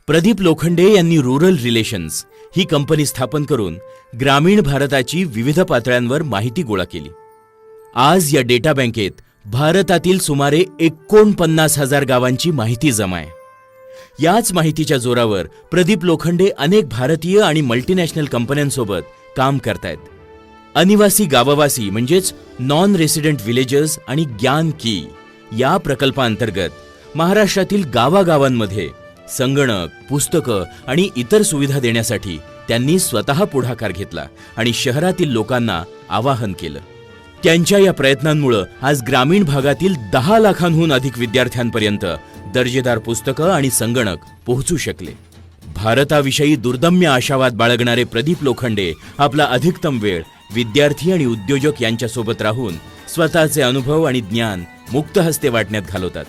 प्रदीप लोखंडे यांनी rural relations ही company स्थापन करून ग्रामीण भारताची विविध पातळ्यांवर माहिती गोळा केली. आज या डेटा बँकेत भारतातील सुमारे 49,000 गावांची माहिती जमा आहे. याच माहितीच्या जोरावर प्रदीप लोखंडे अनेक भारतीय आणि मल्टीनॅशनल कंपन्यांसोबत काम करतायत. अनिवासी गाववासी म्हणजेच नॉन रेसिडेंट विलेजेस आणि ज्ञान की या प्रकल्पांतर्गत महाराष्ट्रातील गावागावांमध्ये संगणक, पुस्तकं आणि इतर सुविधा देण्यासाठी त्यांनी स्वतः पुढाकार घेतला आणि शहरातील लोकांना आवाहन केलं. त्यांच्या या प्रयत्नांमुळे आज ग्रामीण भागातील 10 लाखांहून अधिक विद्यार्थ्यांपर्यंत दर्जेदार पुस्तकं आणि संगणक पोहोचू शकले. भारताविषयी दुर्दम्य आशावाद बाळगणारे प्रदीप लोखंडे आपला अधिकतम वेळ विद्यार्थी आणि उद्योजक यांच्यासोबत राहून स्वतःचे अनुभव आणि ज्ञान मुक्त हस्ते वाटण्यात घालवतात.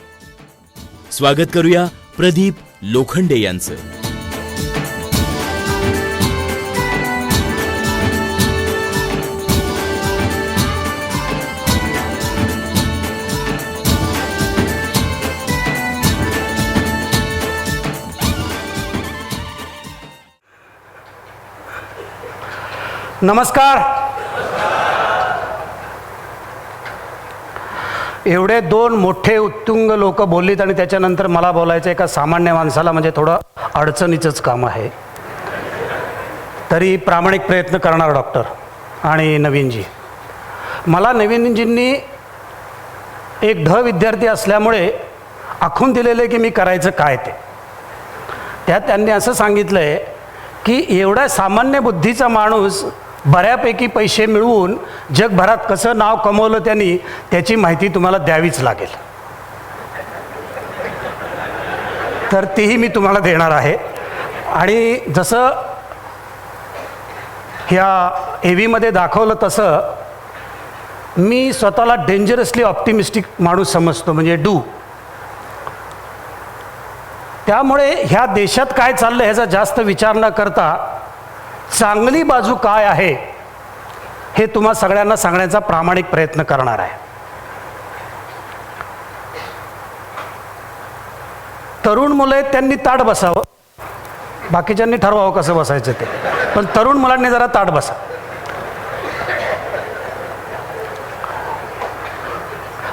स्वागत करूया प्रदीप लोखंडे यांचं. नमस्कार. एवढे 2 मोठे उत्तुंग लोक बोललीत आणि त्याच्यानंतर मला बोलायचं एका सामान्य माणसाला म्हणजे थोडं अडचणीचंच काम आहे. तरी प्रामाणिक प्रयत्न करणार डॉक्टर आणि नवीनजी. मला नवीनजींनी एक विद्यार्थी असल्यामुळे आखून दिलेलं की मी करायचं काय ते. त्यात त्यांनी असं सांगितलं आहे की एवढा सामान्य बुद्धीचा माणूस बऱ्यापैकी पैसे मिळवून जगभरात कसं नाव कमवलं त्यांनी त्याची माहिती तुम्हाला द्यावीच लागेल. तर तीही मी तुम्हाला देणार आहे. आणि जसं ह्या एव्हीमध्ये दाखवलं तसं मी स्वतःला डेंजरसली ऑप्टिमिस्टिक माणूस समजतो, म्हणजे त्यामुळे ह्या देशात काय चाललं ह्याचा जास्त विचार न करता चांगली बाजू काय आहे हे तुम्हा सगळ्यांना सांगण्याचा प्रामाणिक प्रयत्न करणार आहे. तरुण मुलं आहेत त्यांनी ताठ बसावं, बाकीच्यांनी ठरवावं कसं बसायचं ते, पण तरुण मुलांनी जरा ताठ बसा.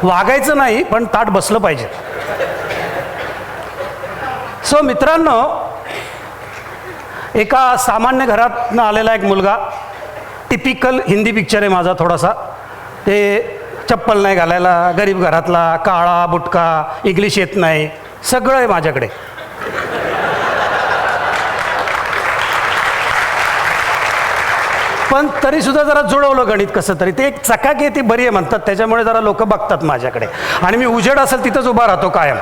वागायचं नाही पण ताठ बसलं पाहिजे. सो मित्रांनो, एका सामान्य घरातनं आलेला एक मुलगा, टिपिकल हिंदी पिक्चर आहे माझा थोडासा, ते चप्पल नाही घालायला, गरीब घरातला, काळा बुटका, इंग्लिश येत नाही, सगळं आहे माझ्याकडे. पण तरीसुद्धा जरा जुळवलं गणित कसं तरी. ते एक चकाकी ती बरी आहे म्हणतात, त्याच्यामुळे जरा लोक बघतात माझ्याकडे आणि मी उजेड असेल तिथंच उभा राहतो कायम.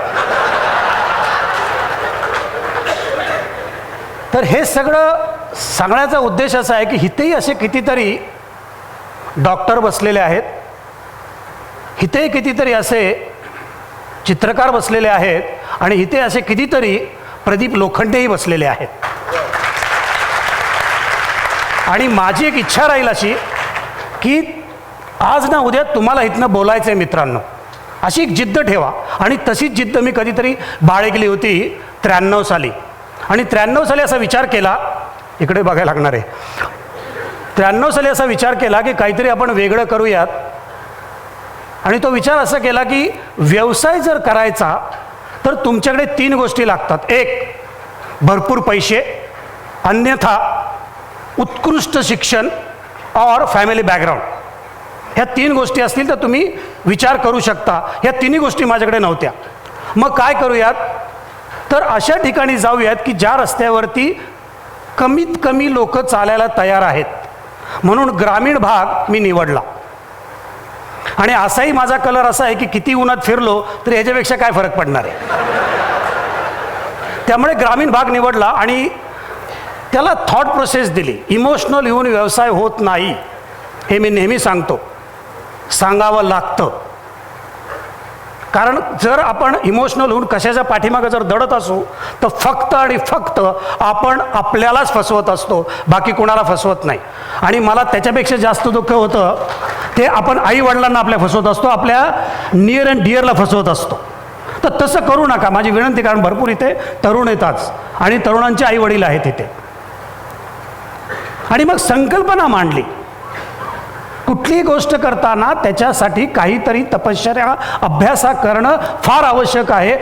तर हे सगळं सांगण्याचा उद्देश असा आहे की इथेही असे कितीतरी डॉक्टर बसलेले आहेत, इथेही कितीतरी असे चित्रकार बसलेले आहेत आणि इथे असे कितीतरी प्रदीप लोखंडेही बसलेले आहेत. आणि माझी एक इच्छा राहील अशी की आज ना उद्या तुम्हाला इथनं बोलायचं आहे मित्रांनो, अशी एक जिद्द ठेवा. आणि तशीच जिद्द मी कधीतरी बाळगली होती 93 साली. आणि 93 साली असा विचार केला, इकडे बघायला लागणार आहे, 93 साली असा विचार केला की काहीतरी आपण वेगळं करूयात. आणि तो विचार असा केला की व्यवसाय जर करायचा तर तुमच्याकडे 3 गोष्टी लागतात. एक, भरपूर पैसे, अन्यथा उत्कृष्ट शिक्षण और फॅमिली बॅकग्राऊंड. ह्या 3 गोष्टी असतील तर तुम्ही विचार करू शकता. ह्या 3 गोष्टी माझ्याकडे नव्हत्या. मग काय करूयात, तर अशा ठिकाणी जाऊयात की ज्या रस्त्यावरती कमीत कमी लोक चालायला तयार आहेत. म्हणून ग्रामीण भाग मी निवडला. आणि असाही माझा कलर असा आहे की किती उन्हात फिरलो तर ह्याच्यापेक्षा काय फरक पडणार आहे. त्यामुळे ग्रामीण भाग निवडला आणि त्याला थॉट प्रोसेस दिली. इमोशनल येऊन व्यवसाय होत नाही हे मी नेहमी सांगतो, सांगावं लागतं. कारण जर आपण इमोशनल होऊन कशाच्या पाठीमागं जर दडत असू तर फक्त आणि फक्त आपण आपल्यालाच फसवत असतो, बाकी कोणाला फसवत नाही. आणि मला त्याच्यापेक्षा जास्त दुःख होतं ते आपण आई वडिलांना आपल्या फसवत असतो, आपल्या नियर अँड डिअरला फसवत असतो. तर तसं करू नका, माझी विनंती. कारण भरपूर इथे तरुण येतात आणि तरुणांचे आई वडील आहेत इथे. आणि मग संकल्पना मांडली. कुठलीही गोष्ट करताना त्याच्यासाठी काहीतरी तपश्चर्या, अभ्यासा करणं फार आवश्यक आहे.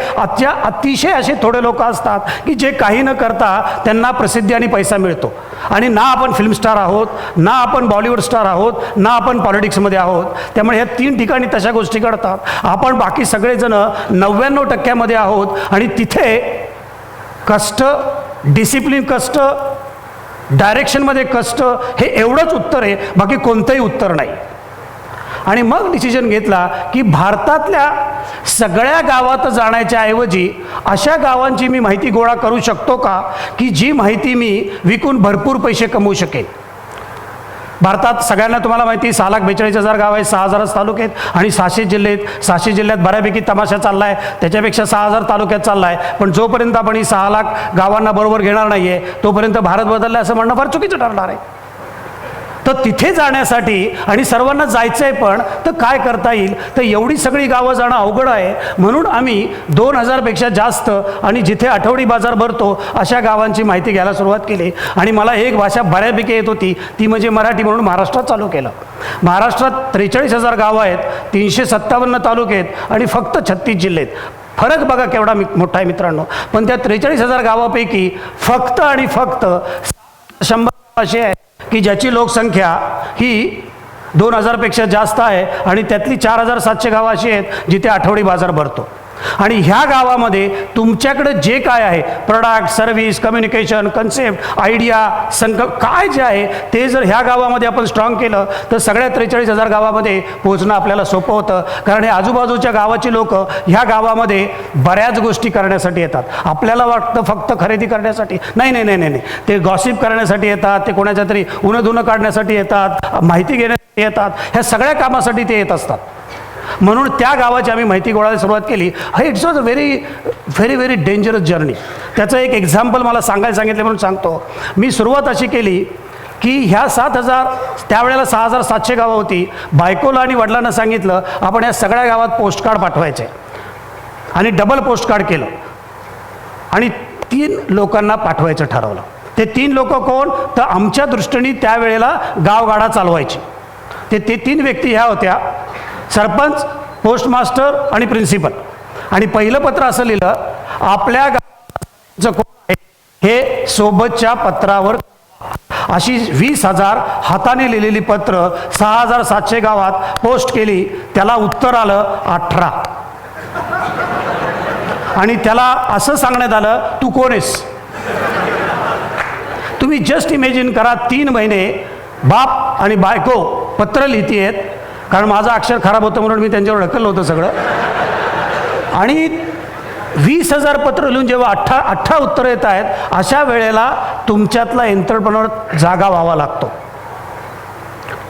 अतिशय असे थोडे लोक असतात की जे काही न करता त्यांना प्रसिद्धी आणि पैसा मिळतो. आणि ना आपण फिल्म स्टार आहोत, ना आपण बॉलिवूड स्टार आहोत, ना आपण पॉलिटिक्समध्ये आहोत. त्यामुळे ह्या 3 ठिकाणी तशा गोष्टी घडतात. आपण बाकी सगळेजण 99% आहोत. आणि तिथे कष्ट, डिसिप्लिन कष्ट, डायरेक्शनमध्ये कष्ट, हे एवढंच उत्तर आहे, बाकी कोणतंही उत्तर नाही. आणि मग डिसिजन घेतला की भारतातल्या सगळ्या गावात जाण्याच्या ऐवजी अशा गावांची मी माहिती गोळा करू शकतो का की जी माहिती मी विकून भरपूर पैसे कमवू शकेन. भारतात सगळ्यांना तुम्हाला माहिती 6,42,000 गाव आहे, 6,000 तालुके आहेत आणि 600 जिल्हे आहेत. 600 जिल्ह्यात बऱ्यापैकी तमाशा चालला आहे, त्याच्यापेक्षा 6,000 तालुक्यात चालला आहे. पण जोपर्यंत आपण ही 6 लाख गावांना बरोबर घेणार नाही आहे तोपर्यंत भारत बदलला असं म्हणणं फार चुकीचं ठरणार आहे. तर तिथे जाण्यासाठी आणि सर्वांना जायचं आहे, पण तर काय करता येईल. तर एवढी सगळी गावं जाणं अवघड आहे. म्हणून आम्ही 2,000पेक्षा जास्त आणि जिथे आठवडी बाजार भरतो अशा गावांची माहिती घ्यायला सुरुवात केली. आणि मला एक भाषा बऱ्यापैकी येत होती, ती म्हणजे मराठी. म्हणून महाराष्ट्रात चालू केलं. महाराष्ट्रात 43,000 गावं आहेत, 357 तालुके आहेत आणि फक्त 36 जिल्हे आहेत. फरक बघा केवढा मोठा आहे मित्रांनो. पण त्या 43,000 गावापैकी फक्त आणि फक्त 100 असे आहे की ज्याची लोकसंख्या ही 2,000पेक्षा जास्त आहे आणि त्यातली 4,700 गावं अशी आहेत जिथे आठवडी बाजार भरतो. आणि ह्या गावामध्ये तुमच्याकडे जे काय आहे, product, service, communication, concept, idea, संकल्प काय जे आहे ते जर ह्या गावामध्ये आपण स्ट्रॉंग केलं तर सगळ्या 43,000 गावामध्ये पोहोचणं आपल्याला सोपं होतं. कारण हे आजूबाजूच्या गावाची लोक ह्या गावामध्ये बऱ्याच गोष्टी करण्यासाठी येतात. आपल्याला वाटतं फक्त खरेदी करण्यासाठी, नाही नाही नाही नाही, ते गॉसिप करण्यासाठी येतात, ते कोणाच्या तरी उणं काढण्यासाठी येतात, माहिती घेण्यासाठी येतात, ह्या सगळ्या कामासाठी ते येत असतात. म्हणून त्या गावाची आम्ही माहिती गोळायला सुरुवात केली. It's was a very dangerous journey. त्याचं एक एक्झाम्पल मला सांगायला सांगितलं म्हणून सांगतो. मी सुरुवात अशी केली की ह्या 7,000, त्यावेळेला 6,700 गावं होती. बायकोला आणि वडिलांना सांगितलं आपण या सगळ्या गावात पोस्टकार्ड पाठवायचे आणि डबल पोस्टकार्ड केलं आणि 3 लोकांना पाठवायचं ठरवलं. ते 3 लोक कोण, तर आमच्या दृष्टीने त्यावेळेला गावगाडा चालवायचे ते 3 व्यक्ती ह्या होत्या, सरपंच, पोस्टमास्टर आणि प्रिन्सिपल. आणि पहिलं पत्र असं लिहिलं, आपल्या गावाचं कोण आहे हे सोबतच्या पत्रावर. अशी 20,000 हाताने लिहिलेली पत्र 6,700 गावात पोस्ट केली. त्याला उत्तर आलं 18. आणि त्याला असं सांगण्यात आलं, तू कोण आहेस. तुम्ही जस्ट इमॅजिन करा, 3 महिने बाप आणि बायको पत्र लिहितेत. कारण माझं अक्षर खराब होतं म्हणून मी त्यांच्यावर ढकललं होतं सगळं. आणि 20,000 पत्र लिहून जेव्हा 18 उत्तरं येत आहेत, अशा वेळेला तुमच्यातला एंटरप्रेन्योर जागा व्हावा लागतो.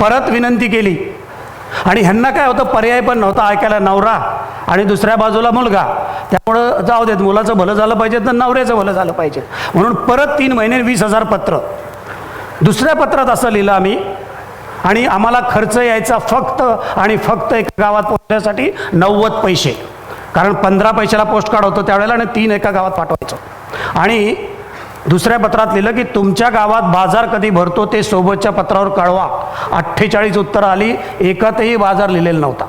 परत विनंती केली आणि ह्यांना काय होतं, पर्याय पण नव्हता. ऐकायला नवरा आणि दुसऱ्या बाजूला मुलगा, त्यामुळं जाऊ देत, मुलाचं भलं झालं पाहिजे तर नवऱ्याचं भलं झालं पाहिजे. म्हणून परत 3 महिने 20,000 पत्र. दुसऱ्या पत्रात असं लिहिलं आम्ही, आणि आम्हाला खर्च यायचा फक्त आणि फक्त एका गावात पोहोचण्यासाठी 90 पैसे. कारण 15 पैशाला पोस्ट कार्ड होतं त्यावेळेला आणि 3 एका गावात पाठवायचं. आणि दुसऱ्या पत्रात लिहिलं की तुमच्या गावात बाजार कधी भरतो ते सोबतच्या पत्रावर कळवा. 48 उत्तरं आली, एकातही बाजार लिहिलेला नव्हता.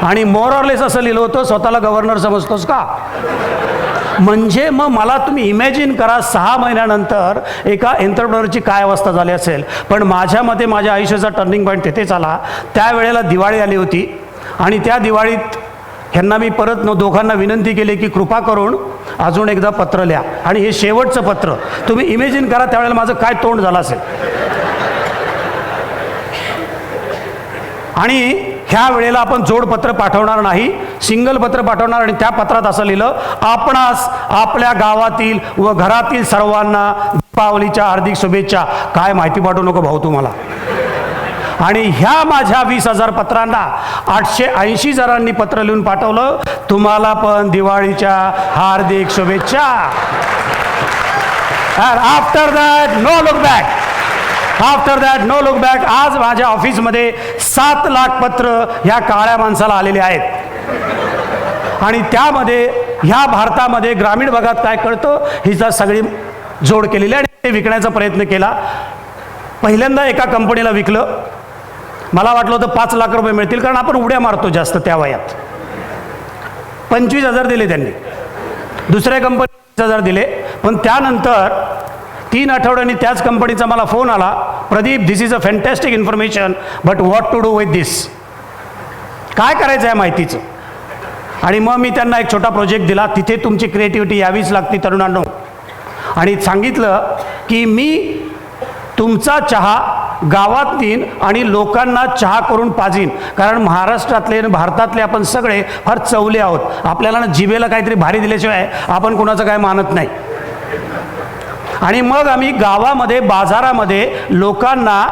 आणि मोर ऑर लेस असं लिहिलं होतं, स्वतःला गव्हर्नर समजतोस का. म्हणजे मग मला तुम्ही इमॅजिन करा, 6 महिन्यानंतर एका एंटरप्रेन्योरची काय अवस्था झाली असेल. पण माझ्या मते माझ्या आयुष्याचा टर्निंग पॉईंट तिथेच आला. त्यावेळेला दिवाळी आली होती आणि त्या दिवाळीत ह्यांना मी परत दोघांना विनंती केली की कृपा करून अजून एकदा पत्र लिहा. आणि हे शेवटचं पत्र. तुम्ही इमॅजिन करा त्यावेळेला माझं काय तोंड झालं असेल. आणि ह्या वेळेला आपण जोडपत्र पाठवणार नाही, सिंगल पत्र पाठवणार. आणि त्या पत्रात असं लिहिलं, आपणास आपल्या गावातील व घरातील सर्वांना दीपावलीच्या हार्दिक शुभेच्छा. काय माहिती पाठवू नको भाऊ तुम्हाला. आणि ह्या माझ्या 20,000 पत्रांना 880 जणांनी पत्र लिहून पाठवलं, तुम्हाला पण दिवाळीच्या हार्दिक शुभेच्छा. After that no look back. After that no look back. आज माझ्या ऑफिसमध्ये 7 लाख पत्र ह्या काळ्या माणसाला आलेले आहेत. आणि त्यामध्ये ह्या भारतामध्ये ग्रामीण भागात काय कळतं हिचा सगळी जोड केलेली आणि ते विकण्याचा प्रयत्न केला. पहिल्यांदा एका कंपनीला विकलं. मला वाटलं होतं 5 लाख रुपये मिळतील, कारण आपण उड्या मारतो जास्त त्या वयात. 25,000 दिले त्यांनी. दुसऱ्या कंपनी 20,000 दिले. पण त्यानंतर 3 आठवड्यांनी त्याच कंपनीचा मला फोन आला, Pradeep, this is a fantastic information, but what to do with this, काय करायचं आहे माहितीचं. आणि मग मी त्यांना एक छोटा प्रोजेक्ट दिला. तिथे तुमची क्रिएटिव्हिटी यावीच लागते तरुणांनो. आणि सांगितलं की मी तुमचा चहा गावात नेईन आणि लोकांना चहा करून पाजीन, कारण महाराष्ट्रातले आणि भारतातले आपण सगळे फार चवले आहोत. आपल्याला ना जिभेला काहीतरी भारी दिल्याशिवाय आपण कोणाचं काय मानत नाही. आणि मग आम्ही गावामध्ये बाजारामध्ये लोकांना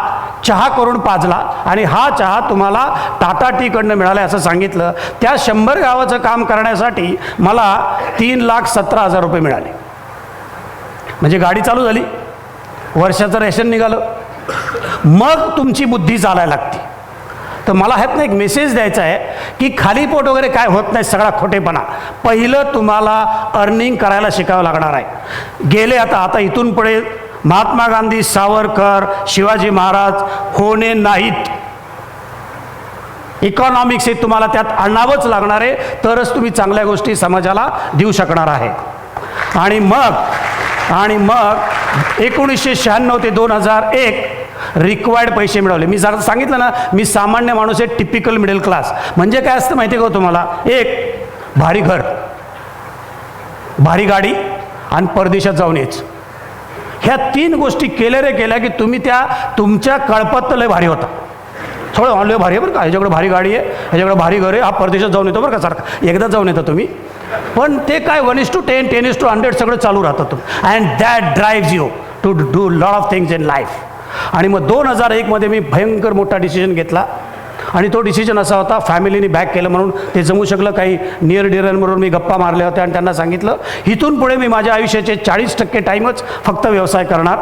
चहा करून पाजला आणि हा चहा तुम्हाला टाटा टीकडनं मिळाला असं सांगितलं. त्या 100 गावाचं काम करण्यासाठी मला 3,17,000 रुपये मिळाले. म्हणजे गाडी चालू झाली, वर्षाचं रेशन निघालं. मग तुमची बुद्धी चालायला लागते. तर मला ह्यातनं एक मेसेज द्यायचा आहे की खाली पोट वगैरे काय होत नाही, सगळा खोटेपणा. पहिलं तुम्हाला अर्निंग करायला शिकावं लागणार आहे. गेले आता इथून पुढे महात्मा गांधी, सावरकर, शिवाजी महाराज होणे नाहीत. इकॉनॉमिक्स हे तुम्हाला त्यात आणावंच लागणार आहे, तरच तुम्ही चांगल्या गोष्टी समाजाला देऊ शकणार आहे. आणि मग 1996 ते 2001 रिक्वायर्ड पैसे मिळवले. मी जर सांगितलं ना, मी सामान्य माणूस आहे, टिपिकल मिडल क्लास. म्हणजे काय असतं माहिती आहे का तुम्हाला? एक भारी घर, भारी गाडी आणि परदेशात जाऊन यायचं. ह्या 3 गोष्टी केल्या की तुम्ही त्या तुमच्या कळपात लय भारी होता. थोडं ऑनलाईन भारी आहे बरं का, ह्याच्याकडे भारी गाडी आहे, ह्याच्याकडे भारी घर आहे, हा परदेशात जाऊन येतो बरं का सारखं. एकदा जाऊन येता तुम्ही, पण ते काय 1:10, 10:100 सगळं चालू राहतं तुम्ही. And that drives you to do lot of things in life. आणि मग 2001 मी भयंकर मोठा डिसिजन घेतला. आणि तो डिसिजन असा होता, फॅमिलीने बॅक केलं म्हणून ते जमू शकलं. काही नियर डिअरबरोबर मी गप्पा मारल्या होत्या आणि त्यांना सांगितलं, इथून पुढे मी माझ्या आयुष्याचे 40% टाईमच फक्त व्यवसाय करणार,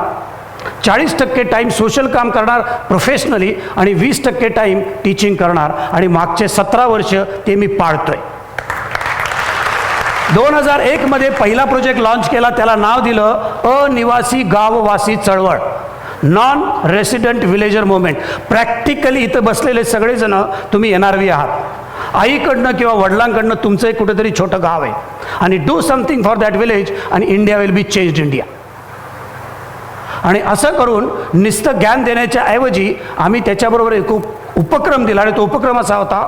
40% टाईम सोशल काम करणार प्रोफेशनली आणि 20% टाईम टीचिंग करणार. आणि मागचे 17 वर्ष ते मी पाळतोय. 2001 पहिला प्रोजेक्ट लॉन्च केला. त्याला नाव दिलं अनिवासी गाववासी चळवळ, non resident villager movement. Practically इथं बसलेले सगळेजण तुम्ही NRV आहात. आईकडनं किंवा वडिलांकडनं तुमचं एक कुठेतरी छोटं गाव आहे. आणि do something for that village आणि India will be changed India. आणि असं करून नुसतं ज्ञान देण्याच्या ऐवजी आम्ही त्याच्याबरोबर एक उपक्रम दिला. आणि तो उपक्रम असा होता,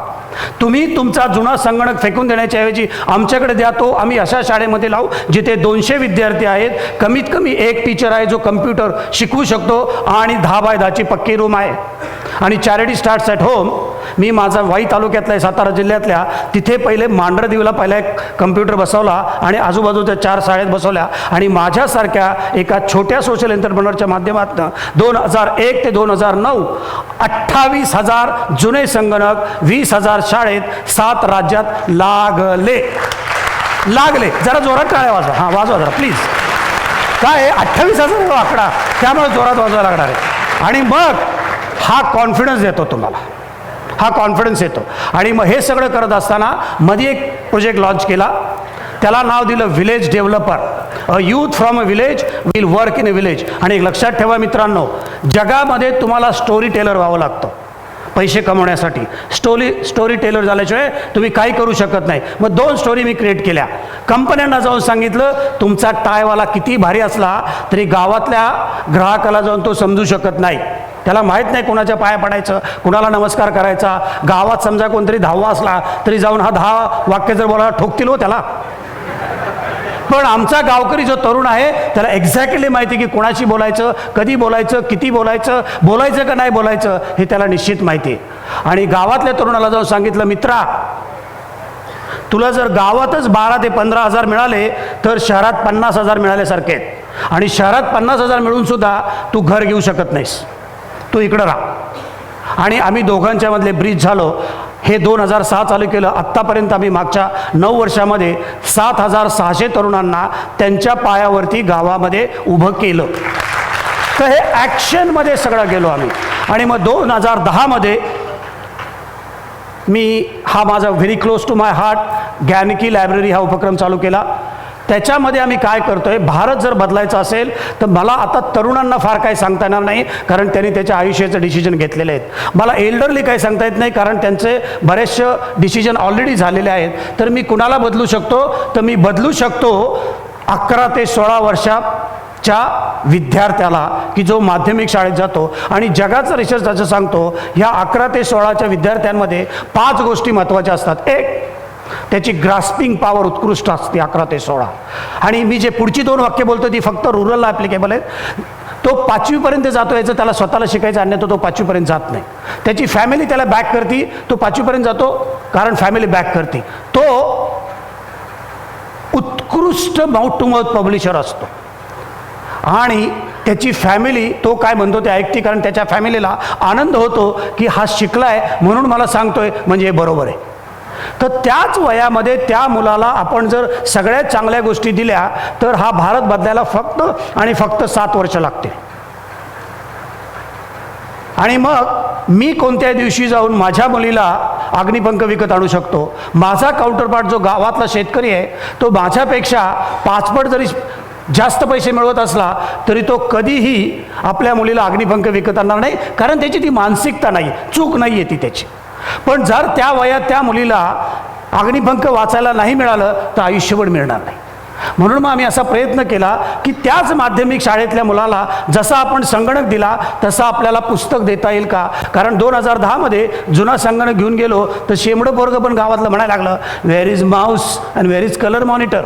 तुम्ही तुमचा जुना संगणक फेकून देण्याच्या ऐवजी आमच्याकडे द्या. तो आम्ही अशा शाळेमध्ये लावू जिथे 200 विद्यार्थी आहेत, कमीत कमी एक टीचर आहे जो कम्प्युटर शिकवू शकतो आणि 10 बाय 10ची पक्की रूम आहे. आणि चॅरिटी स्टार्ट्स ॲट होम. मी माझा वाई तालुक्यातला आहे, सातारा जिल्ह्यातल्या, तिथे पहिले मांढरदेवीला पहिला एक कम्प्युटर बसवला आणि आजूबाजूच्या 4 शाळेत बसवल्या. आणि माझ्यासारख्या एका छोट्या सोशल एंटरप्रेनरच्या माध्यमातून 2001 ते 2009 28,000 जुने संगणक 20,000 शाळेत 7 राज्यात लागले. जरा जोरात टाळ्या वाजवा. हां, वाजवा जरा प्लीज. काय 28,000 आकडा, त्यामुळे जोरात वाजवायला लागणार आहे. आणि मग हा कॉन्फिडन्स देतो तुम्हाला, हा कॉन्फिडन्स येतो. आणि मग हे सगळं करत असताना मध्ये एक प्रोजेक्ट लॉन्च केला. त्याला नाव दिलं village developer. A youth from a village will work in a village. आणि एक लक्षात ठेवा मित्रांनो, जगामध्ये तुम्हाला स्टोरी टेलर व्हावं लागतं पैसे कमवण्यासाठी. स्टोरी टेलर झाल्याशिवाय तुम्ही काही करू शकत नाही. मग 2 स्टोरी मी क्रिएट केल्या. कंपन्यांना जाऊन सांगितलं, तुमचा टायवाला किती भारी असला तरी गावातल्या ग्राहकाला जाऊन तो समजू शकत नाही. त्याला माहीत नाही कोणाच्या पाया पडायचं, कुणाला नमस्कार करायचा. गावात समजा कोणतरी 10वा असला तरी जाऊन हा 10 वाक्य जर बोलायला ठोकतील हो त्याला. पण आमचा गावकरी जो तरुण आहे त्याला एक्झॅक्टली माहिती की कोणाशी बोलायचं, कधी बोलायचं, किती बोलायचं, बोलायचं का नाही बोलायचं हे त्याला निश्चित माहिती आहे. आणि गावातल्या तरुणाला जाऊन सांगितलं, मित्रा, तुला जर गावातच 12 ते 15,000 मिळाले तर शहरात 50,000 मिळाल्यासारखे आहेत. आणि शहरात 50,000 मिळून सुद्धा तू घर घेऊ शकत नाहीस, तू इकडं राहा. आणि आम्ही दोघांच्या मधले ब्रिज झालो. हे 2006 चालू केलं. आत्तापर्यंत आम्ही मागच्या 9 वर्षामध्ये 7,600 तरुणांना त्यांच्या पायावरती गावामध्ये उभं केलं. तर हे ॲक्शनमध्ये सगळं गेलो आम्ही. आणि मग 2010 मी हा माझा very close to my heart Gyanki library हा उपक्रम चालू केला. त्याच्यामध्ये आम्ही काय करतोय, भारत जर बदलायचा असेल तर मला आता तरुणांना फार काही सांगता येणार नाही, कारण त्यांनी त्याच्या आयुष्याचं डिसिजन घेतलेले आहेत. मला एल्डरली काही सांगता येत नाही, कारण त्यांचे बरेचसे डिसिजन ऑलरेडी झालेले आहेत. तर मी कुणाला बदलू शकतो, तर मी बदलू शकतो 11 ते 16 वर्षाच्या विद्यार्थ्याला, की जो माध्यमिक शाळेत जातो. आणि जगाचा रिसर्च असं सांगतो, ह्या 11 ते 16च्या विद्यार्थ्यांमध्ये 5 गोष्टी महत्त्वाच्या असतात. एक, त्याची ग्रास्पिंग पॉवर उत्कृष्ट असते 11 ते 16. आणि मी जे पुढची 2 वाक्य बोलतो ती फक्त रुरलला ॲप्लिकेबल आहेत. तो 5वीपर्यंत जातो, याचं त्याला स्वतःला शिकायचं, अन्यथा तो 5वीपर्यंत जात नाही. त्याची फॅमिली त्याला बॅक करते, तो 5वीपर्यंत जातो कारण फॅमिली बॅक करते. तो उत्कृष्ट माउथ टू माउथ पब्लिशर असतो आणि त्याची फॅमिली तो काय म्हणतो ते ऐकते, कारण त्याच्या फॅमिलीला आनंद होतो की हा शिकलाय म्हणून मला सांगतोय, म्हणजे हे बरोबर आहे. तर त्याच वयामध्ये त्या मुलाला आपण जर सगळ्यात चांगल्या गोष्टी दिल्या तर हा भारत बदलायला फक्त आणि फक्त 7 वर्ष लागते. आणि मग मी कोणत्या दिवशी जाऊन माझ्या मुलीला अग्निपंख विकत आणू शकतो. माझा काउंटरपार्ट जो गावातला शेतकरी आहे तो माझ्यापेक्षा 5 पट जरी जास्त पैसे मिळवत असला तरी तो कधीही आपल्या मुलीला अग्निपंख विकत आणणार नाही, कारण त्याची ती मानसिकता नाही, चूक नाही आहे ती त्याची. पण जर त्या वयात त्या मुलीला अग्निपंख वाचायला नाही मिळालं तर आयुष्यभर मिळणार नाही. म्हणून मग आम्ही असा प्रयत्न केला की त्याच माध्यमिक शाळेतल्या मुलाला जसा आपण संगणक दिला तसा आपल्याला पुस्तक देता येईल का. कारण 2010मध्ये जुना संगणक घेऊन गेलो तर शेमडं पोरगं पण गावातलं म्हणायला लागलं, where is Mouse and where is colour monitor.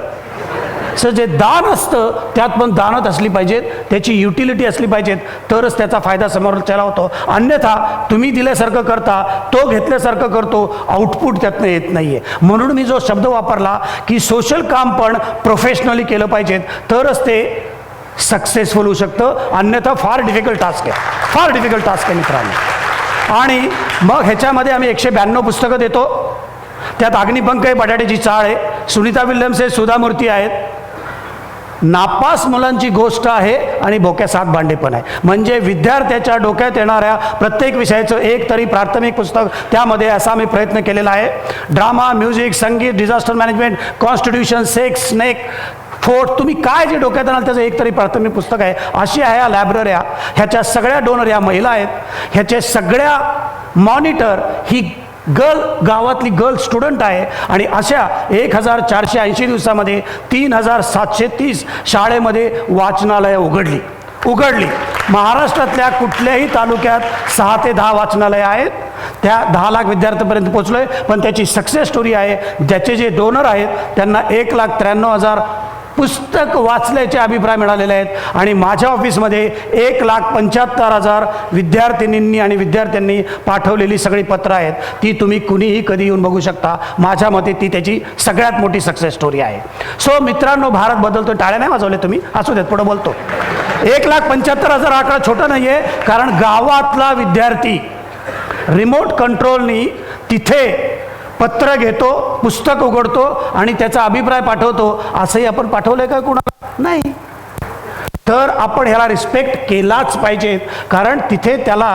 Sir जे दान असतं त्यात पण दानत असली पाहिजेत, त्याची युटिलिटी असली पाहिजेत, तरच त्याचा फायदा समोरच्याला होतो. अन्यथा तुम्ही दिल्यासारखं करता, तो घेतल्यासारखं करतो, आउटपुट त्यातनं येत नाही आहे. म्हणून मी जो शब्द वापरला की सोशल काम पण प्रोफेशनली केलं पाहिजेत, तरच ते सक्सेसफुल होऊ शकतं. अन्यथा फार डिफिकल्ट टास्क आहे, फार डिफिकल्ट टास्क आहे मित्रांनो. आणि मग ह्याच्यामध्ये आम्ही 192 पुस्तकं देतो. त्यात अग्निपंख आहे, बटाट्याची चाळ आहे, सुनीता विल्यम्स आहे, सुधा मूर्ती आहेत, नापास मुलांची गोष्ट आहे आणि बोक्या 7 भांडे पण आहे. म्हणजे विद्यार्थ्याच्या डोक्यात येणाऱ्या प्रत्येक विषयाचं एक तरी प्राथमिक पुस्तक त्यामध्ये असा आम्ही प्रयत्न केलेला आहे. ड्रामा, म्युझिक, संगीत, disaster management, constitution, sex, snake, fort, तुम्ही काय जे डोक्यात आणाल त्याचं एक तरी प्राथमिक पुस्तक आहे. अशी आहे या लायब्रऱ्या. ह्याच्या सगळ्या डोनर या महिला आहेत. ह्याचे सगळ्या मॉनिटर ही गावातली गर्ल स्टुडंट आहे. आणि अशा 1480 दिवसामध्ये 3730 शाळेमध्ये वाचनालयं उघडली. महाराष्ट्रातल्या कुठल्याही तालुक्यात 6 ते 10 वाचनालयं आहेत. त्या 10 लाख विद्यार्थ्यांपर्यंत पोहोचलोय. पण त्याची सक्सेस स्टोरी आहे, ज्याचे जे डोनर आहेत त्यांना 1,93,000 पुस्तक वाचल्याचे अभिप्राय मिळालेले आहेत. आणि माझ्या ऑफिसमध्ये 1,75,000 विद्यार्थिनींनी आणि विद्यार्थ्यांनी पाठवलेली सगळी पत्रं आहेत. ती तुम्ही कुणीही कधी येऊन बघू शकता. माझ्या मते ती त्याची सगळ्यात मोठी सक्सेस स्टोरी आहे. सो मित्रांनो, भारत बदलतो. टाळ्या नाही वाजवले तुम्ही, असू देत, पुढे बोलतो. 1,75,000 आकडा छोटा नाही आहे, कारण गावातला विद्यार्थी रिमोट कंट्रोलनी तिथे पत्र घेतो, पुस्तक उघडतो आणि त्याचा अभिप्राय पाठवतो. असंही आपण पाठवलंय का कुणाला? नाही. तर आपण ह्याला रिस्पेक्ट केलाच पाहिजे, कारण तिथे त्याला,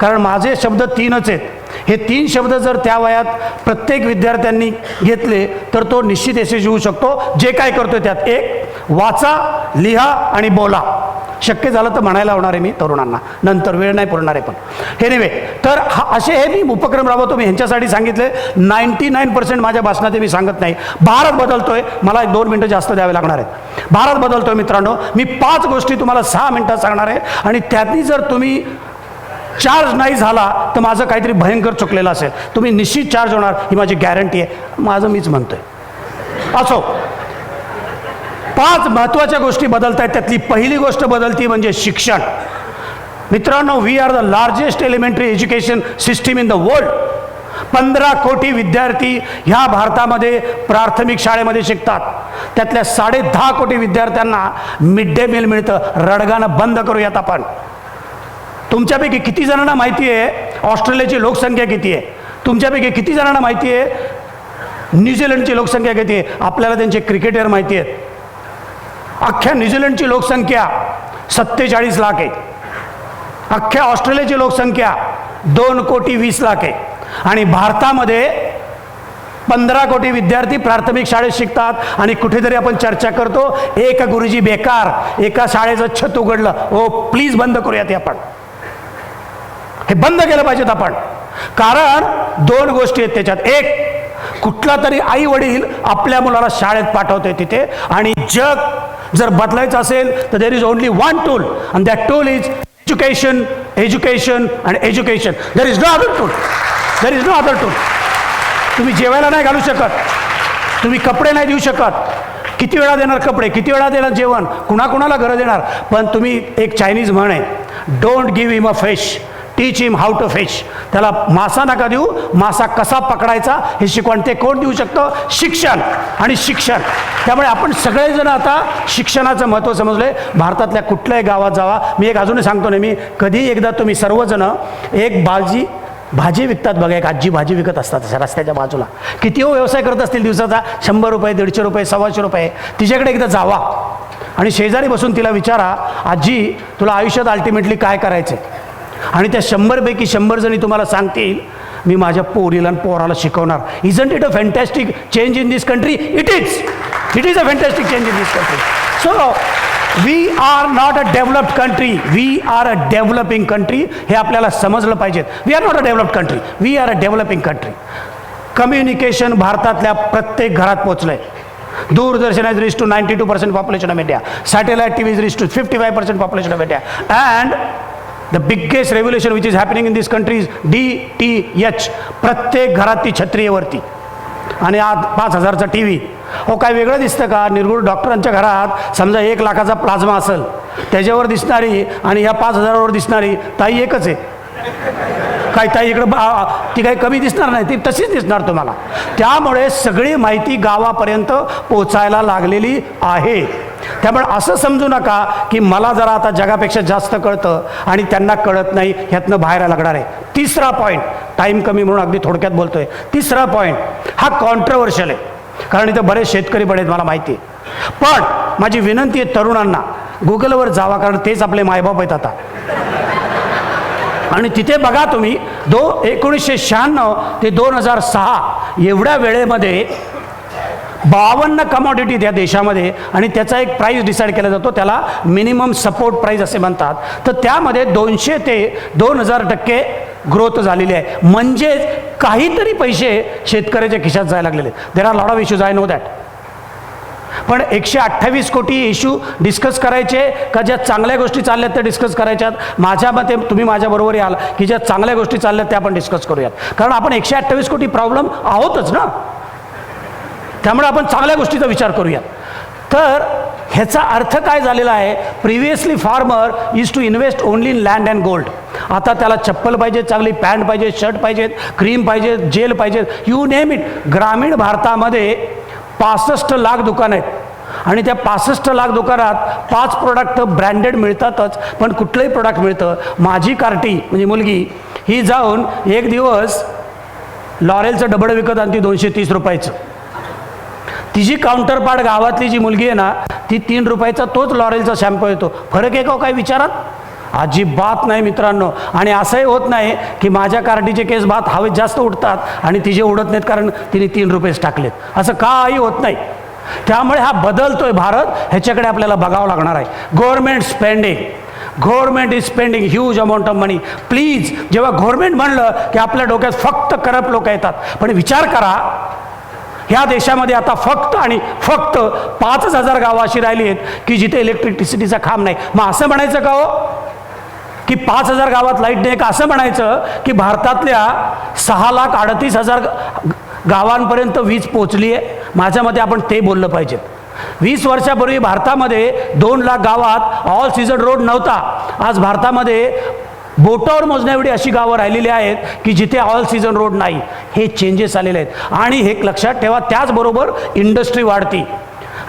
कारण माझे शब्द 3च आहेत. हे 3 शब्द जर त्या वयात प्रत्येक विद्यार्थ्यांनी घेतले तर तो निश्चित यशस्वी होऊ शकतो. जे काय करतोय त्यात 1, वाचा, लिहा आणि बोला. शक्य झालं तर म्हणायला होणार आहे मी तरुणांना, नंतर वेळ नाही पुरणार आहे. पण एनिवे, तर असे हे मी उपक्रम राबवतो. मी ह्यांच्यासाठी सांगितले. 99% माझ्या भाषणात मी सांगत नाही. भारत बदलतोय. मला 2 मिनटं जास्त द्यावे लागणार आहेत. भारत बदलतोय मित्रांनो. मी 5 गोष्टी तुम्हाला 6 मिनिटात सांगणार आहे. आणि त्यातनी जर तुम्ही चार्ज नाही झाला तर माझं काहीतरी भयंकर चुकलेलं असेल. तुम्ही निश्चित चार्ज होणार ही माझी गॅरंटी आहे. माझं मीच म्हणतोय. असो, 5 महत्त्वाच्या गोष्टी बदलत आहेत. त्यातली पहिली गोष्ट बदलती म्हणजे शिक्षण. मित्रांनो, we are the largest elementary education system in the world. 15 कोटी विद्यार्थी ह्या भारतामध्ये प्राथमिक शाळेमध्ये शिकतात. त्यातल्या 10.5 कोटी विद्यार्थ्यांना मिड डे मील मिळतं. रडगाणं बंद करूयात आपण. तुमच्यापैकी किती जणांना माहिती आहे ऑस्ट्रेलियाची लोकसंख्या किती आहे? तुमच्यापैकी किती जणांना माहिती आहे न्यूझीलंडची लोकसंख्या किती आहे? आपल्याला त्यांचे क्रिकेटर माहिती आहेत. अख्ख्या न्यूझीलंडची लोकसंख्या 47 लाख आहे. अख्ख्या ऑस्ट्रेलियाची लोकसंख्या 2,20,00,000 आहे. आणि भारतामध्ये 15 कोटी विद्यार्थी प्राथमिक शाळेत शिकतात आणि कुठेतरी आपण चर्चा करतो एक गुरुजी बेकार, एका शाळेचं छत उघडलं. ओ प्लीज बंद करूयात हे आपण, हे बंद केलं पाहिजेत आपण. कारण 2 गोष्टी आहेत त्याच्यात. एक, कुठला तरी आई वडील आपल्या मुलाला शाळेत पाठवते तिथे, आणि जग जर बदलायचं असेल तर there is only one tool, and that tool is education, education and education. There is no other tool, there is no other tool. तुम्ही जेवायला नाही घालू शकत, तुम्ही कपडे नाही देऊ शकत, किती वेळा देणार कपडे, किती वेळा देणार जेवण, कुणाकुणाला घरं देणार. पण तुम्ही, एक चायनीज म्हण आहे, don't give him a fish, teach him how to fish. त्याला मासा नका देऊ, मासा कसा पकडायचा हे शिकवण. ते कोण देऊ शकतं? शिक्षण आणि शिक्षण. त्यामुळे आपण सगळेजण आता शिक्षणाचं महत्त्व समजले. भारतातल्या कुठल्याही गावात जावा, मी एक अजूनही सांगतो नेहमी, कधी एकदा तुम्ही सर्वजण एक भाजी विकतात बघा, एक आजी भाजी विकत असतात अशा रस्त्याच्या बाजूला, किती व्यवसाय करत असतील दिवसाचा, 100 रुपये, 150 रुपये, 125 रुपये. तिच्याकडे एकदा जावा आणि शेजारी बसून तिला विचारा, आजी तुला आयुष्यात अल्टिमेटली काय करायचं? आणि त्या 100 पैकी 100 जणी तुम्हाला सांगतील, मी माझ्या पोरीला आणि पोराला शिकवणार. Isn't it a fantastic change in this country? It is a fantastic change in this country. So we are not a developed country, we are a developing country. हे आपल्याला समजलं पाहिजे. We are not a developed country, we are a developing country. Communication भारतातल्या प्रत्येक घरात पोहोचलंय. दूरदर्शन has reached to 92% population of India. Satellite TV has reached to 55% population of India. And the biggest revolution which is happening in this country is DTH. प्रत्येक घरात ती छत्री आहे वरती, आणि आज 5,000चा TV. हो, काय वेगळं दिसतं का? निर्गुण डॉक्टरांच्या घरात समजा 1 लाखाचा प्लाझ्मा असेल, त्याच्यावर दिसणारी आणि ह्या 5,000वर दिसणारी ताई एकच आहे. काय ताई इकडं ती काही कमी दिसणार नाही, ती तशीच दिसणार तुम्हाला. त्यामुळे सगळी माहिती गावापर्यंत पोचायला लागलेली आहे. त्यामुळे असं समजू नका की मला जरा आता जगापेक्षा जास्त कळतं आणि त्यांना कळत नाही, ह्यातनं बाहेर लागणार आहे. 3रा पॉईंट, टाईम कमी म्हणून अगदी थोडक्यात बोलतोय. 3रा पॉईंट हा कॉन्ट्रोवर्शियल आहे, कारण इथं बरेच शेतकरी पण आहेत मला माहिती आहे. पण माझी विनंती आहे तरुणांना, गुगलवर जावा, कारण तेच आपले मायबाप आहेत आता, आणि तिथे बघा तुम्ही 1996 ते 2006 एवढ्या वेळेमध्ये 52 कमॉडिटी त्या देशामध्ये, आणि त्याचा एक प्राईस डिसाईड केला जातो, त्याला मिनिमम सपोर्ट प्राईस असे म्हणतात. तर त्यामध्ये 200 ते 2000% ग्रोथ झालेली आहे. म्हणजे काहीतरी पैसे शेतकऱ्याच्या खिशात जायला लागलेले. There are lot of issues, I know that. पण 128 कोटी इश्यू डिस्कस करायचे का? ज्या चांगल्या गोष्टी चालल्यात त्या डिस्कस करायच्यात. माझ्या मते तुम्ही माझ्याबरोबर याल की ज्या चांगल्या गोष्टी चालल्यात त्या आपण डिस्कस करूयात, कारण आपण 128 कोटी प्रॉब्लेम आहोतच ना. त्यामुळे आपण चांगल्या गोष्टीचा विचार करूयात. तर ह्याचा अर्थ काय झालेला आहे? Previously farmer is to invest only in land and gold. आता त्याला चप्पल पाहिजे, चांगली पॅन्ट पाहिजे, शर्ट पाहिजेत, क्रीम पाहिजे, जेल पाहिजेत, यू नेम इट. ग्रामीण भारतामध्ये 65 लाख दुकानं आहेत, आणि त्या 65 लाख दुकानात 5 प्रोडक्ट ब्रँडेड मिळतातच, पण कुठलंही प्रोडक्ट मिळतं. माझी कार्टी म्हणजे मुलगी ही जाऊन एक दिवस लॉरेलचं डबड विकत आणती 230 रुपयाचं. तिची काउंटर पार्ट गावातली जी मुलगी आहे ना, ती 3 रुपयाचा तोच लॉरेलचा शॅम्पू येतो. फरक आहे का काय विचारात? अजिबात नाही मित्रांनो. आणि असंही होत नाही की माझ्या कार्टीचे केस बात हवेत जास्त उडतात आणि तिचे उडत नाहीत कारण तिने 3 रुपयेच टाकलेत, असं काही होत नाही. त्यामुळे हा बदलतोय भारत, ह्याच्याकडे आपल्याला बघावं लागणार आहे. Government is spending huge amount of money. Please, जेव्हा गव्हर्नमेंट म्हणलं की आपल्या डोक्यात फक्त करप्ट लोक येतात, पण विचार करा, ह्या देशामध्ये आता फक्त आणि फक्त 5,000 गावं अशी राहिली आहेत की जिथे इलेक्ट्रिसिटीचा खांब नाही. मग असं म्हणायचं का हो की 5,000 गावात लाईट नाही का? असं म्हणायचं की भारतातल्या 6,38,000 गावांपर्यंत वीज पोचली आहे? माझ्या मते आपण ते बोललं पाहिजे. 20 वर्षापूर्वी भारतामध्ये 2 लाख गावात ऑल सीझन रोड नव्हता. आज भारतामध्ये बोटावर मोजण्याएवढी अशी गावं राहिलेली आहेत की जिथे ऑल सीझन रोड नाही. हे चेंजेस आलेले आहेत. आणि हे लक्षात ठेवा, त्याचबरोबर इंडस्ट्री वाढती.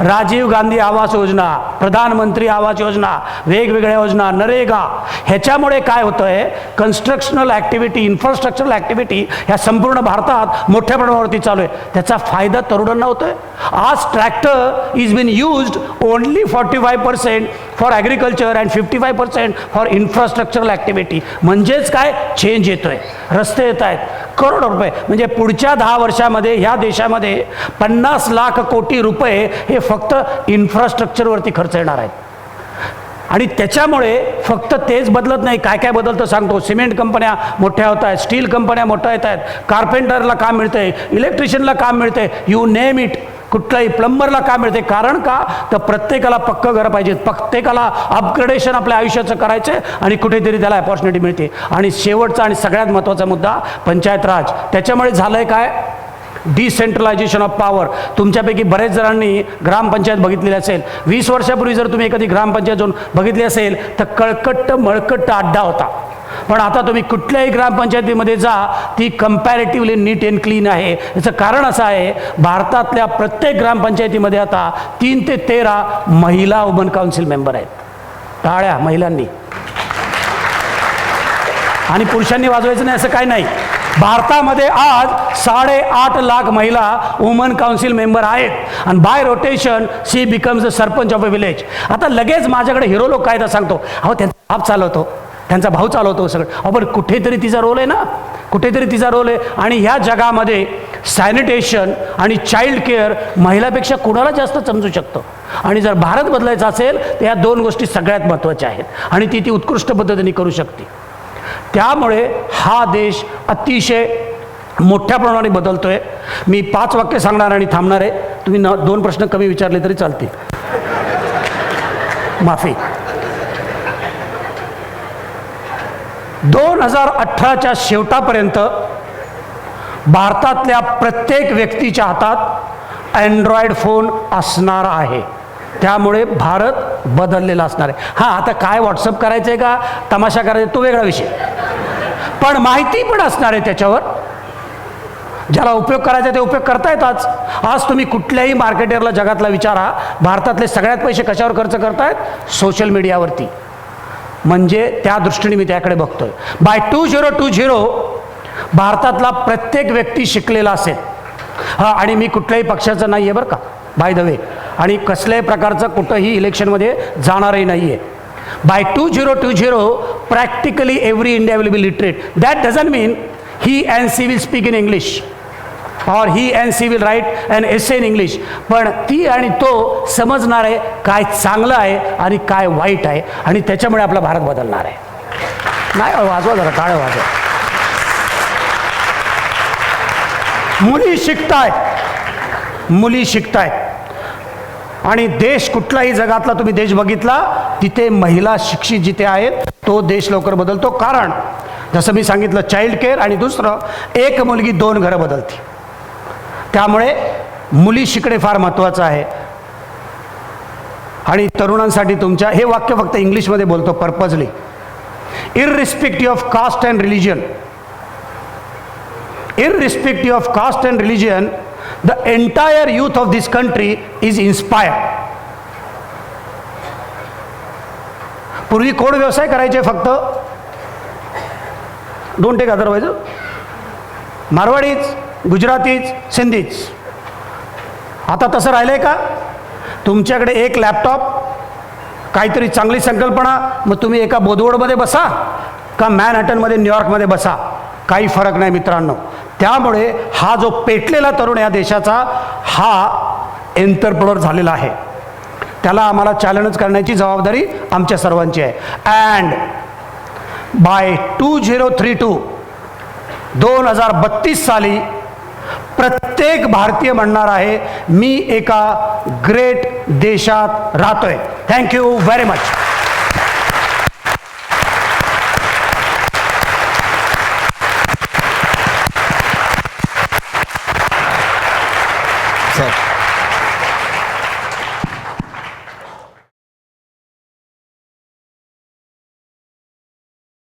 राजीव गांधी आवास योजना, प्रधानमंत्री आवास योजना, वेगवेगळ्या योजना, नरेगा, ह्याच्यामुळे काय होतं आहे? कन्स्ट्रक्शनल ॲक्टिव्हिटी, इन्फ्रास्ट्रक्चरल ॲक्टिव्हिटी ह्या संपूर्ण भारतात मोठ्या प्रमाणावरती चालू आहे. त्याचा फायदा तरुणांना होतो आहे. आज tractor is been used only 45% for agriculture and 55% for infrastructural activity. म्हणजेच काय? चेंज येतो आहे. रस्ते येत आहेत, करोड रुपये. म्हणजे पुढच्या 10 वर्षामध्ये ह्या देशामध्ये 50 लाख कोटी रुपये हे फक्त इन्फ्रास्ट्रक्चरवरती खर्च येणार आहेत. आणि त्याच्यामुळे फक्त तेच बदलत नाही, काय काय बदलतं सांगतो. सिमेंट कंपन्या मोठ्या होत आहेत, स्टील कंपन्या मोठ्या येत आहेत, कार्पेंटरला काम मिळतंय, इलेक्ट्रिशियनला काम मिळतंय, यू नेम इट. कुठल्याही प्लंबरला काम मिळते. कारण का तर प्रत्येकाला पक्कं घर पाहिजे, प्रत्येकाला अपग्रेडेशन आपल्या आयुष्याचं करायचं आहे आणि कुठेतरी त्याला अपॉर्च्युनिटी मिळते. आणि शेवटचा आणि सगळ्यात महत्त्वाचा मुद्दा पंचायत राज. त्याच्यामुळे झालं आहे काय, डिसेंट्रलायझेशन ऑफ पॉवर. तुमच्यापैकी बरेच जणांनी ग्रामपंचायत बघितलेली असेल. 20 वर्षापूर्वी जर तुम्ही एखादी ग्रामपंचायत जाऊन बघितली असेल तर कळकट्ट मळकट्ट अड्डा होता. पण आता तुम्ही कुठल्याही ग्रामपंचायतीमध्ये जा, ती कम्पॅरेटिव्हली नीट अँड क्लीन आहे. याचं कारण असं आहे, भारतातल्या प्रत्येक ग्रामपंचायतीमध्ये आता 3 ते 13 महिला वुमन काउन्सिल मेंबर आहेत. टाळ्या महिलांनी. आणि पुरुषांनी वाजवायचं नाही असं काय नाही. भारतामध्ये आज 8.5 लाख महिला वुमन काउन्सिल मेंबर आहेत. आणि bye rotation she becomes the sarpanch of a village. आता लगेच माझ्याकडे हिरो लोक काय तर सांगतो, अहो त्यांचा बाप चालवतो, त्यांचा भाऊ चालवतो सगळं. अहो पण कुठेतरी तिचा रोल आहे ना, कुठेतरी तिचा रोल आहे. आणि ह्या जगामध्ये सॅनिटेशन आणि चाइल्ड केअर महिलापेक्षा कुणाला जास्त समजू शकतं. आणि जर भारत बदलायचा असेल तर या 2 गोष्टी सगळ्यात महत्त्वाच्या आहेत आणि ती उत्कृष्ट पद्धतीने करू शकते. त्यामुळे हा देश अतिशय मोठ्या प्रमाणाने बदलतोय. मी 5 वाक्य सांगणार आणि थांबणार आहे. तुम्ही 2 प्रश्न कमी विचारले तरी चालतील, माफी. 2018च्या शेवटापर्यंत भारतातल्या प्रत्येक व्यक्तीच्या हातात अँड्रॉइड फोन असणार आहे. त्यामुळे भारत बदललेला असणार आहे. हां, आता काय व्हॉट्सअप करायचं आहे का तमाशा करायचा तो वेगळा विषय, पण माहिती पण असणार आहे त्याच्यावर. ज्याला उपयोग करायचा ते उपयोग करता येतात. आज तुम्ही कुठल्याही मार्केटरला जगातला विचारा, भारतातले सगळ्यात पैसे कशावर खर्च करतायत, सोशल मीडियावरती. म्हणजे त्या दृष्टीने मी त्याकडे बघतोय. बाय 2020 भारतातला प्रत्येक व्यक्ती शिकलेला असेल. हां, आणि मी कुठल्याही पक्षाचं नाही आहे बरं का, बाय द वे. आणि कसल्याही प्रकारचं कुठंही इलेक्शनमध्ये जाणारही नाही आहे. By 2020 practically every India will be literate. That doesn't mean he and she will speak in English or he and she will write an essay in English. पण ती आणि तो समजणार आहे काय चांगलं आहे आणि काय वाईट आहे. आणि त्याच्यामुळे आपला भारत बदलणार आहे. नाही वाजवा जरा, टाळ्या वाजवा. मुली शिकतायत, मुली शिकतायत. आणि देश कुठलाही जगातला तुम्ही देश बघितला तिथे महिला शिक्षित जिथे आहेत तो देश लवकर बदलतो. कारण जसं मी सांगितलं, चाइल्ड केअर आणि दुसरं, 1 मुलगी 2 घरं बदलते. त्यामुळे मुली शिकणे फार महत्त्वाचं आहे. आणि तरुणांसाठी तुमच्या, हे वाक्य फक्त इंग्लिशमध्ये बोलतो purposely, irrespective of caste and religion, irrespective of caste and religion, the entire youth of this country is inspired. पूर्वी कोण व्यवसाय करायचे फक्त, डोंट टेक अदरवाईज, मारवाडीच, गुजरातीच, सिंधीच. आता तसं राहिलंय का? तुमच्याकडे एक लॅपटॉप, काहीतरी चांगली संकल्पना, मग तुम्ही एका बोधवडमध्ये बसा का मॅनहॅटनमध्ये न्यूयॉर्कमध्ये बसा, काही फरक नाही मित्रांनो. त्यामुळे हा जो पेटलेला तरुण या देशाचा, हा एंटरप्रेन्योर झालेला आहे. त्याला आम्हाला चॅलेंज करण्याची जबाबदारी आमच्या सर्वांची आहे. अँड बाय 2032 साली प्रत्येक भारतीय म्हणणार आहे, मी एका ग्रेट देशात राहतोय. Thank you very much. सर